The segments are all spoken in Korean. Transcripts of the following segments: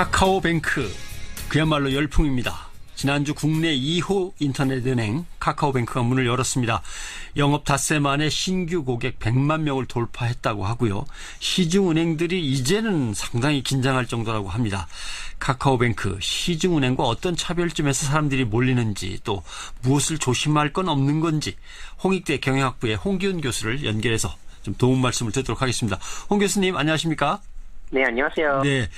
카카오뱅크 그야말로 열풍입니다. 지난주 국내 2호 인터넷은행 카카오뱅크가 문을 열었습니다. 영업 닷새 만에 신규 고객 100만 명을 돌파했다고 하고요. 시중은행들이 이제는 상당히 긴장할 정도라고 합니다. 카카오뱅크, 시중은행과 어떤 차별점에서 사람들이 몰리는지, 또 무엇을 조심할 건 없는 건지 홍익대 경영학부의 홍기훈 교수를 연결해서 좀 도움 말씀을 듣도록 하겠습니다. 홍 교수님 안녕하십니까? 네, 안녕하세요. 네,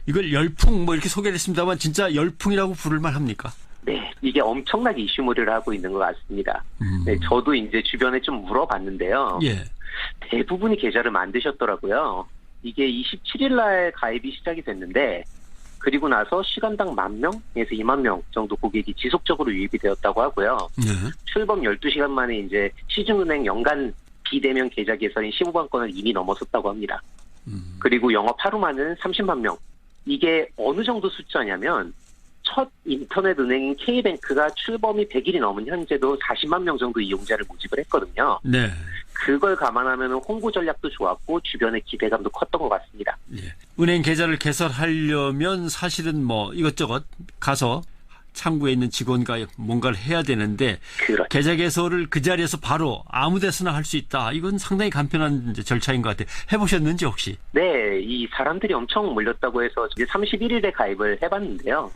이걸 열풍 이렇게 소개를 했습니다만 진짜 열풍이라고 부를 만합니까? 네, 이게 엄청나게 이슈몰이를 하고 있는 것 같습니다. 네, 저도 이제 주변에 좀 물어봤는데요. 예. 대부분이 계좌를 만드셨더라고요. 이게 27일 날 가입이 시작이 됐는데, 그리고 나서 시간당 10,000명에서 20,000명 정도 고객이 지속적으로 유입이 되었다고 하고요. 네. 출범 12시간 만에 이제 시중은행 연간 비대면 계좌 개설인 15만 건을 이미 넘어섰다고 합니다. 그리고 영업 하루만은 30만 명. 이게 어느 정도 숫자냐면 첫 인터넷 은행인 K뱅크가 출범이 100일이 넘은 현재도 40만 명 정도 이용자를 모집을 했거든요. 네. 그걸 감안하면 홍보 전략도 좋았고 주변의 기대감도 컸던 것 같습니다. 예. 은행 계좌를 개설하려면 사실은 이것저것 가서 창구에 있는 직원과 뭔가를 해야 되는데 그렇죠. 계좌 개설을 그 자리에서 바로 아무 데서나 할 수 있다. 이건 상당히 간편한 절차인 것 같아요. 해보셨는지 혹시? 네, 이 사람들이 엄청 몰렸다고 해서 이제 31일에 가입을 해봤는데요.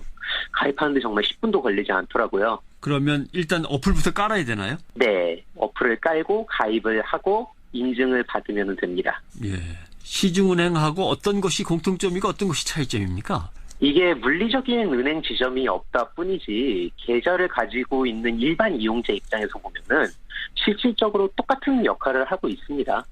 가입하는데 정말 10분도 걸리지 않더라고요. 그러면 일단 어플부터 깔아야 되나요? 네, 어플을 깔고 가입을 하고 인증을 받으면 됩니다. 예. 시중은행하고 어떤 것이 공통점이고 어떤 것이 차이점입니까? 이게 물리적인 은행 지점이 없다 뿐이지 계좌를 가지고 있는 일반 이용자 입장에서 보면은 실질적으로 똑같은 역할을 하고 있습니다.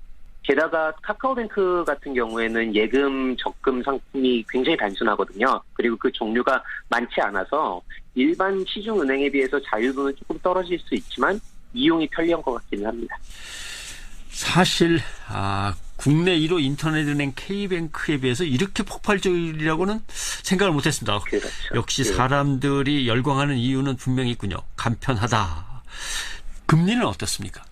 게다가 카카오뱅크 같은 경우에는 예금, 적금 상품이 굉장히 단순하거든요. 그리고 그 종류가 많지 않아서 일반 시중은행에 비해서 자유도는 조금 떨어질 수 있지만 이용이 편리한 것 같기는 합니다. 사실 국내 1호 인터넷은행 K뱅크에 비해서 이렇게 폭발적이라고는 생각을 못했습니다. 그렇죠. 역시 사람들이 열광하는 이유는 분명히 있군요. 간편하다. 금리는 어떻습니까?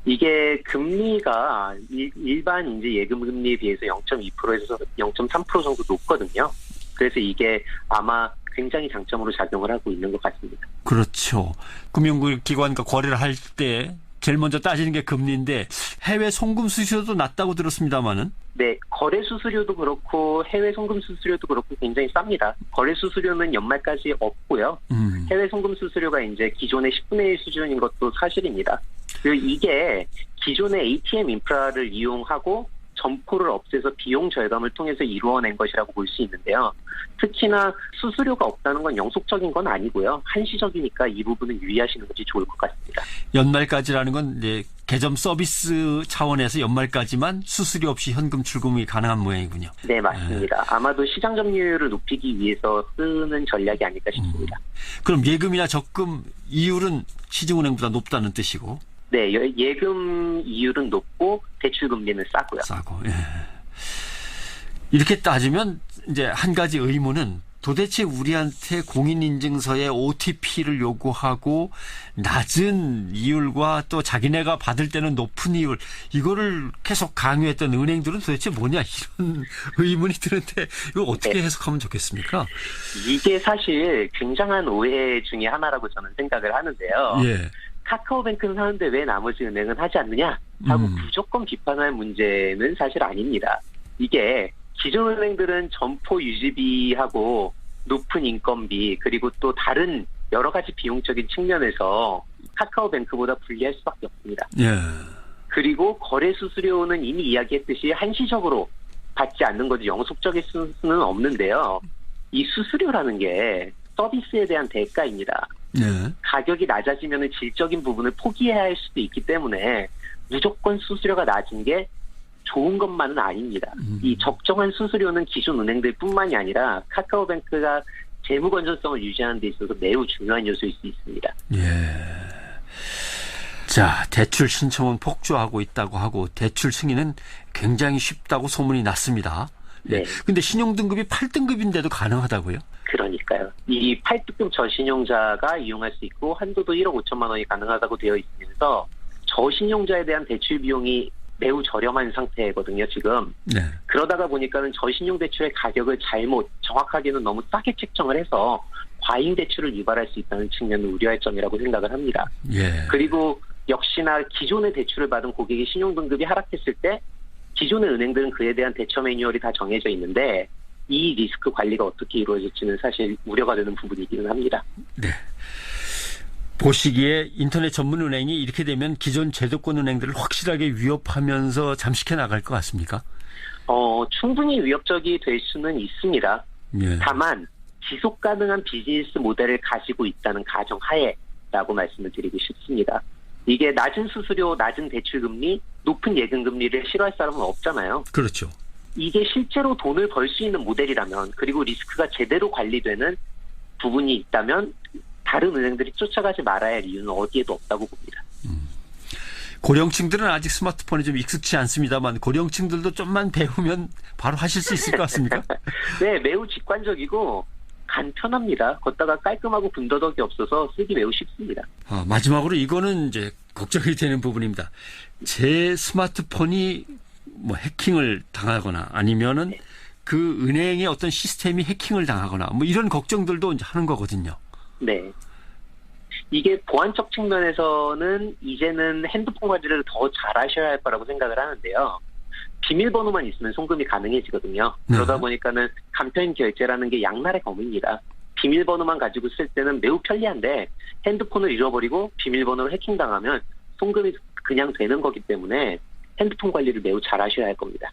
이게 금리가 일반 이제 예금 금리에 비해서 0.2%에서 0.3% 정도 높거든요. 그래서 이게 아마 굉장히 장점으로 작용을 하고 있는 것 같습니다. 그렇죠. 금융기관과 거래를 할 때 제일 먼저 따지는 게 금리인데 해외 송금 수수료도 낮다고 들었습니다마는. 네, 거래 수수료도 그렇고 해외 송금 수수료도 그렇고 굉장히 쌉니다. 거래 수수료는 연말까지 없고요. 해외 송금 수수료가 이제 기존의 10분의 1 수준인 것도 사실입니다. 그리고 이게 기존의 ATM 인프라를 이용하고 점포를 없애서 비용 절감을 통해서 이루어낸 것이라고 볼 수 있는데요. 특히나 수수료가 없다는 건 영속적인 건 아니고요. 한시적이니까 이 부분은 유의하시는 것이 좋을 것 같습니다. 연말까지라는 건 이제 개점 서비스 차원에서 연말까지만 수수료 없이 현금 출금이 가능한 모양이군요. 네, 맞습니다. 아마도 시장 점유율을 높이기 위해서 쓰는 전략이 아닐까 싶습니다. 그럼 예금이나 적금 이율은 시중은행보다 높다는 뜻이고? 네, 예금 이율은 높고 대출 금리는 싸고요. 싸고. 예. 이렇게 따지면 이제 한 가지 의문은 도대체 우리한테 공인인증서에 OTP를 요구하고 낮은 이율과 또 자기네가 받을 때는 높은 이율, 이거를 계속 강요했던 은행들은 도대체 뭐냐, 이런 의문이 드는데 이거 어떻게 해석하면 좋겠습니까? 이게 사실 굉장한 오해 중에 하나라고 저는 생각을 하는데요. 예. 카카오뱅크는 하는데 왜 나머지 은행은 하지 않느냐 하고 무조건 비판할 문제는 사실 아닙니다. 이게 기존 은행들은 점포 유지비하고 높은 인건비 그리고 또 다른 여러 가지 비용적인 측면에서 카카오뱅크보다 불리할 수밖에 없습니다. 예. 그리고 거래 수수료는 이미 이야기했듯이 한시적으로 받지 않는 거지 영속적일 수는 없는데요. 이 수수료라는 게 서비스에 대한 대가입니다. 네. 가격이 낮아지면 질적인 부분을 포기해야 할 수도 있기 때문에 무조건 수수료가 낮은 게 좋은 것만은 아닙니다. 이 적정한 수수료는 기존 은행들 뿐만이 아니라 카카오뱅크가 재무 건전성을 유지하는 데 있어서 매우 중요한 요소일 수 있습니다. 예. 자, 대출 신청은 폭주하고 있다고 하고 대출 승인은 굉장히 쉽다고 소문이 났습니다. 네. 근데 신용등급이 8등급인데도 가능하다고요? 그러니까요. 이 8등급 저신용자가 이용할 수 있고 한도도 1억 5천만 원이 가능하다고 되어 있으면서 저신용자에 대한 대출 비용이 매우 저렴한 상태거든요, 지금. 네. 그러다가 보니까는 저신용 대출의 가격을 잘못, 정확하게는 너무 싸게 책정을 해서 과잉 대출을 유발할 수 있다는 측면을 우려할 점이라고 생각을 합니다. 예. 그리고 역시나 기존의 대출을 받은 고객의 신용 등급이 하락했을 때 기존의 은행들은 그에 대한 대처 매뉴얼이 다 정해져 있는데 이 리스크 관리가 어떻게 이루어질지는 사실 우려가 되는 부분이기는 합니다. 네. 보시기에 인터넷 전문 은행이 이렇게 되면 기존 제도권 은행들을 확실하게 위협하면서 잠식해 나갈 것 같습니까? 충분히 위협적이 될 수는 있습니다. 예. 다만 지속 가능한 비즈니스 모델을 가지고 있다는 가정하에라고 말씀을 드리고 싶습니다. 이게 낮은 수수료, 낮은 대출금리, 높은 예금금리를 싫어할 사람은 없잖아요. 그렇죠. 이게 실제로 돈을 벌 수 있는 모델이라면 그리고 리스크가 제대로 관리되는 부분이 있다면 다른 은행들이 쫓아가지 말아야 할 이유는 어디에도 없다고 봅니다. 고령층들은 아직 스마트폰이 좀 익숙치 않습니다만 고령층들도 좀만 배우면 바로 하실 수 있을 것 같습니까? 네, 매우 직관적이고 간편합니다. 걷다가 깔끔하고 군더더기 없어서 쓰기 매우 쉽습니다. 마지막으로 이거는 이제 걱정이 되는 부분입니다. 제 스마트폰이 뭐 해킹을 당하거나 아니면은 네. 그 은행의 어떤 시스템이 해킹을 당하거나 뭐 이런 걱정들도 이제 하는 거거든요. 네. 이게 보안적 측면에서는 이제는 핸드폰 관리를 더 잘하셔야 할 거라고 생각을 하는데요. 비밀번호만 있으면 송금이 가능해지거든요. 그러다 보니까는 간편 결제라는 게 양날의 검입니다. 비밀번호만 가지고 쓸 때는 매우 편리한데 핸드폰을 잃어버리고 비밀번호를 해킹당하면 송금이 그냥 되는 거기 때문에 핸드폰 관리를 매우 잘하셔야 할 겁니다.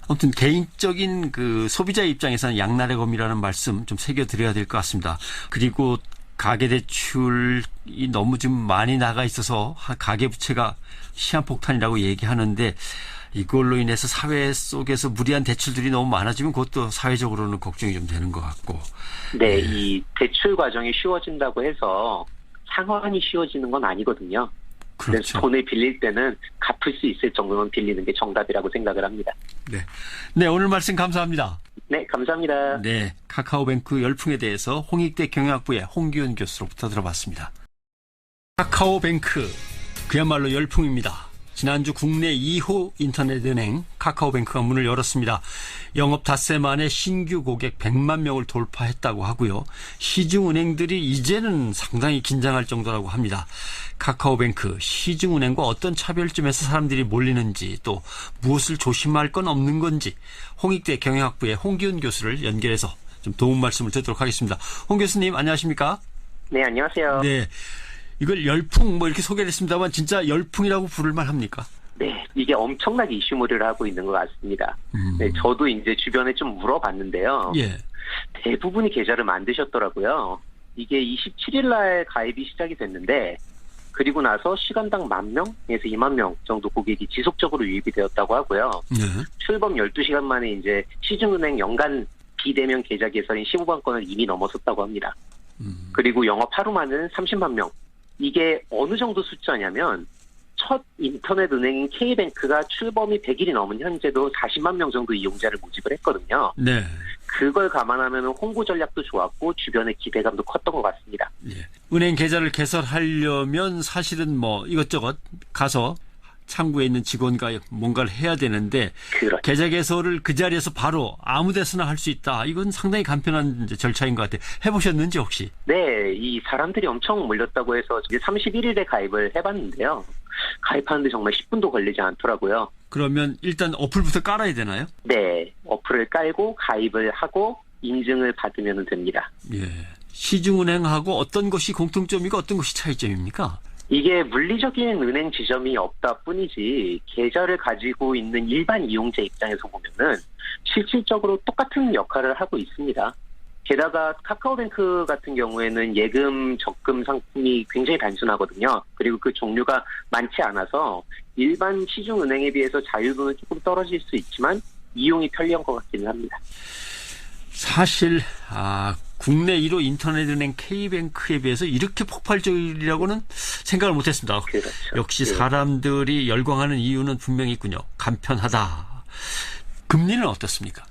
아무튼 개인적인 그 소비자 입장에서는 양날의 검이라는 말씀 좀 새겨드려야 될 것 같습니다. 그리고 가계대출이 너무 좀 많이 나가 있어서 가계부채가 시한폭탄이라고 얘기하는데 이걸로 인해서 사회 속에서 무리한 대출들이 너무 많아지면 그것도 사회적으로는 걱정이 좀 되는 것 같고. 네, 이 대출 과정이 쉬워진다고 해서 상환이 쉬워지는 건 아니거든요. 그래서 그렇죠. 돈을 빌릴 때는 갚을 수 있을 정도만 빌리는 게 정답이라고 생각을 합니다. 네. 네, 오늘 말씀 감사합니다. 네, 감사합니다. 네, 카카오뱅크 열풍에 대해서 홍익대 경영학부의 홍기훈 교수로부터 들어봤습니다. 카카오뱅크, 그야말로 열풍입니다. 지난주 국내 2호 인터넷은행 카카오뱅크가 문을 열었습니다. 영업 닷새 만에 신규 고객 100만 명을 돌파했다고 하고요. 시중은행들이 이제는 상당히 긴장할 정도라고 합니다. 카카오뱅크, 시중은행과 어떤 차별점에서 사람들이 몰리는지 또 무엇을 조심할 건 없는 건지 홍익대 경영학부의 홍기훈 교수를 연결해서 좀 도움 말씀을 듣도록 하겠습니다. 홍 교수님 안녕하십니까? 네, 안녕하세요. 네. 이걸 열풍 뭐 이렇게 소개를 했습니다만 진짜 열풍이라고 부를 만합니까? 네, 이게 엄청나게 이슈몰이를 하고 있는 것 같습니다. 네, 저도 이제 주변에 좀 물어봤는데요. 예. 대부분이 계좌를 만드셨더라고요. 이게 27일 날 가입이 시작이 됐는데 그리고 나서 시간당 10,000명에서 20,000명 정도 고객이 지속적으로 유입이 되었다고 하고요. 네. 출범 12시간 만에 이제 시중은행 연간 비대면 계좌 개설인 15만 건을 이미 넘어섰다고 합니다. 그리고 영업 하루 만에는 30만 명. 이게 어느 정도 숫자냐면 첫 인터넷 은행인 K뱅크가 출범이 100일이 넘은 현재도 40만 명 정도 이용자를 모집을 했거든요. 네. 그걸 감안하면 홍보 전략도 좋았고 주변의 기대감도 컸던 것 같습니다. 예. 은행 계좌를 개설하려면 사실은 뭐 이것저것 가서 창구에 있는 직원과 뭔가를 해야 되는데 그렇죠. 계좌 개설을 그 자리에서 바로 아무 데서나 할 수 있다. 이건 상당히 간편한 절차인 것 같아요. 해보셨는지 혹시? 네, 이 사람들이 엄청 몰렸다고 해서 이제 31일에 가입을 해봤는데요. 가입하는데 정말 10분도 걸리지 않더라고요. 그러면 일단 어플부터 깔아야 되나요? 네, 어플을 깔고 가입을 하고 인증을 받으면 됩니다. 예. 시중은행하고 어떤 것이 공통점이고 어떤 것이 차이점입니까? 이게 물리적인 은행 지점이 없다 뿐이지 계좌를 가지고 있는 일반 이용자 입장에서 보면은 실질적으로 똑같은 역할을 하고 있습니다. 게다가 카카오뱅크 같은 경우에는 예금, 적금 상품이 굉장히 단순하거든요. 그리고 그 종류가 많지 않아서 일반 시중은행에 비해서 자유도는 조금 떨어질 수 있지만 이용이 편리한 것 같기는 합니다. 사실 국내 1호 인터넷은행 K뱅크에 비해서 이렇게 폭발적이라고는 생각을 못했습니다. 그렇죠. 역시 네. 사람들이 열광하는 이유는 분명히 있군요. 간편하다. 금리는 어떻습니까?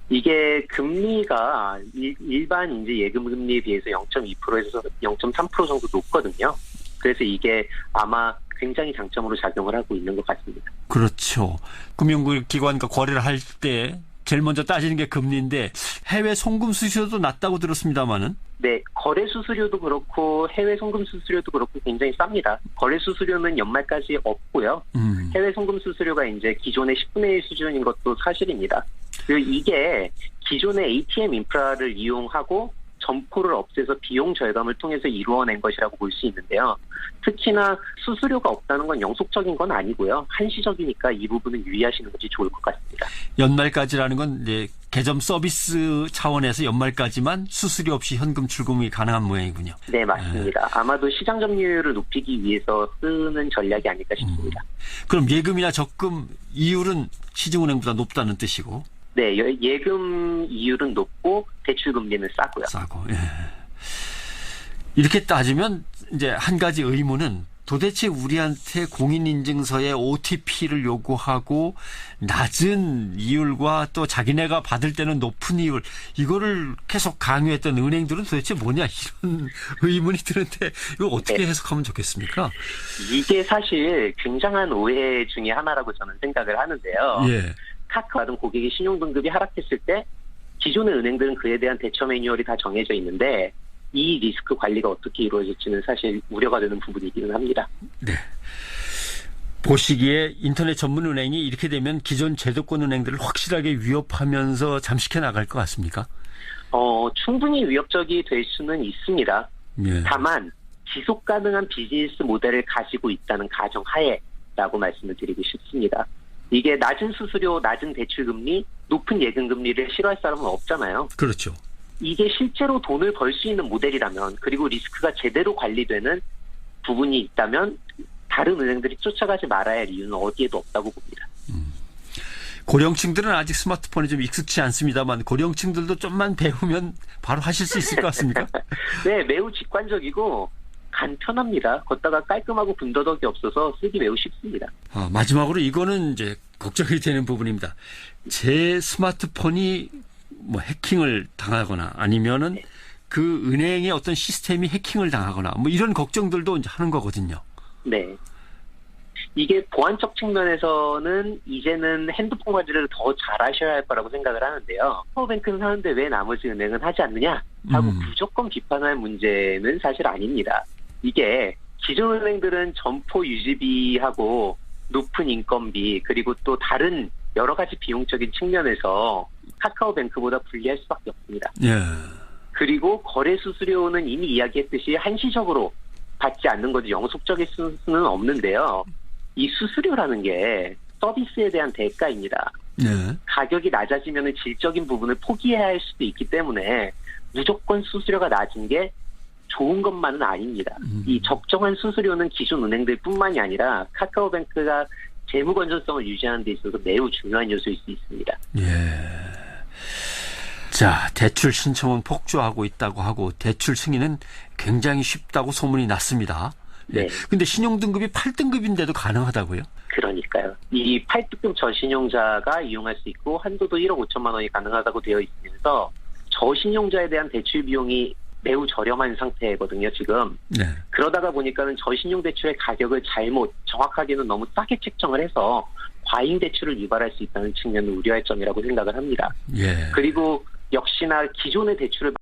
이게 금리가 일반 이제 예금 금리에 비해서 0.2%에서 0.3% 정도 높거든요. 그래서 이게 아마 굉장히 장점으로 작용을 하고 있는 것 같습니다. 그렇죠. 금융기관과 거래를 할 때 제일 먼저 따지는 게 금리인데 해외 송금 수수료도 낮다고 들었습니다마는. 네, 거래 수수료도 그렇고 해외 송금 수수료도 그렇고 굉장히 쌉니다. 거래 수수료는 연말까지 없고요. 해외 송금 수수료가 이제 기존의 10분의 1 수준인 것도 사실입니다. 그리고 이게 기존의 ATM 인프라를 이용하고 점포를 없애서 비용 절감을 통해서 이루어낸 것이라고 볼 수 있는데요. 특히나 수수료가 없다는 건 영속적인 건 아니고요. 한시적이니까 이 부분은 유의하시는 것이 좋을 것 같습니다. 연말까지라는 건 이제 개점 서비스 차원에서 연말까지만 수수료 없이 현금 출금이 가능한 모양이군요. 네, 맞습니다. 아마도 시장 점유율을 높이기 위해서 쓰는 전략이 아닐까 싶습니다. 그럼 예금이나 적금 이율은 시중은행보다 높다는 뜻이고? 네, 예금 이율은 높고 대출 금리는 싸고요. 싸고. 예. 이렇게 따지면 이제 한 가지 의문은 도대체 우리한테 공인인증서에 OTP를 요구하고 낮은 이율과 또 자기네가 받을 때는 높은 이율 이거를 계속 강요했던 은행들은 도대체 뭐냐 이런 의문이 드는데 이거 어떻게 해석하면 좋겠습니까? 이게 사실 굉장한 오해 중에 하나라고 저는 생각을 하는데요. 예. 카카오 받은 고객의 신용등급이 하락했을 때 기존의 은행들은 그에 대한 대처 매뉴얼이 다 정해져 있는데 이 리스크 관리가 어떻게 이루어질지는 사실 우려가 되는 부분이기는 합니다. 네. 보시기에 인터넷 전문 은행이 이렇게 되면 기존 제도권 은행들을 확실하게 위협하면서 잠식해 나갈 것 같습니까? 충분히 위협적이 될 수는 있습니다. 예. 다만 지속 가능한 비즈니스 모델을 가지고 있다는 가정하에라고 말씀을 드리고 싶습니다. 이게 낮은 수수료, 낮은 대출금리, 높은 예금금리를 싫어할 사람은 없잖아요. 그렇죠. 이게 실제로 돈을 벌 수 있는 모델이라면 그리고 리스크가 제대로 관리되는 부분이 있다면 다른 은행들이 쫓아가지 말아야 할 이유는 어디에도 없다고 봅니다. 고령층들은 아직 스마트폰이 좀 익숙치 않습니다만 고령층들도 좀만 배우면 바로 하실 수 있을 것 같습니까? 네, 매우 직관적이고 간편합니다. 걷다가 깔끔하고 군더더기 없어서 쓰기 매우 쉽습니다. 마지막으로 이거는 이제 걱정이 되는 부분입니다. 제 스마트폰이 뭐 해킹을 당하거나 아니면은 그 은행의 어떤 시스템이 해킹을 당하거나 뭐 이런 걱정들도 이제 하는 거거든요. 네. 이게 보안적 측면에서는 이제는 핸드폰 관리를 더 잘하셔야 할 거라고 생각을 하는데요. 카카오뱅크는 하는데 왜 나머지 은행은 하지 않느냐 하고 무조건 비판할 문제는 사실 아닙니다. 이게 기존 은행들은 점포 유지비하고 높은 인건비 그리고 또 다른 여러 가지 비용적인 측면에서 카카오뱅크보다 불리할 수밖에 없습니다. 예. 그리고 거래 수수료는 이미 이야기했듯이 한시적으로 받지 않는 것이 영속적일 수는 없는데요. 이 수수료라는 게 서비스에 대한 대가입니다. 예. 가격이 낮아지면 질적인 부분을 포기해야 할 수도 있기 때문에 무조건 수수료가 낮은 게 좋은 것만은 아닙니다. 이 적정한 수수료는 기존 은행들 뿐만이 아니라 카카오뱅크가 재무 건전성을 유지하는 데 있어서 매우 중요한 요소일 수 있습니다. 예. 자, 대출 신청은 폭주하고 있다고 하고 대출 승인은 굉장히 쉽다고 소문이 났습니다. 네. 근데 신용등급이 8등급인데도 가능하다고요? 그러니까요. 이 8등급 저신용자가 이용할 수 있고 한도도 1억 5천만 원이 가능하다고 되어 있으면서 저신용자에 대한 대출 비용이 매우 저렴한 상태거든요, 지금. 네. 그러다가 보니까는 저신용 대출의 가격을 잘못, 정확하게는 너무 싸게 책정을 해서 과잉 대출을 유발할 수 있다는 측면을 우려할 점이라고 생각을 합니다. 예. 그리고 역시나 기존의 대출을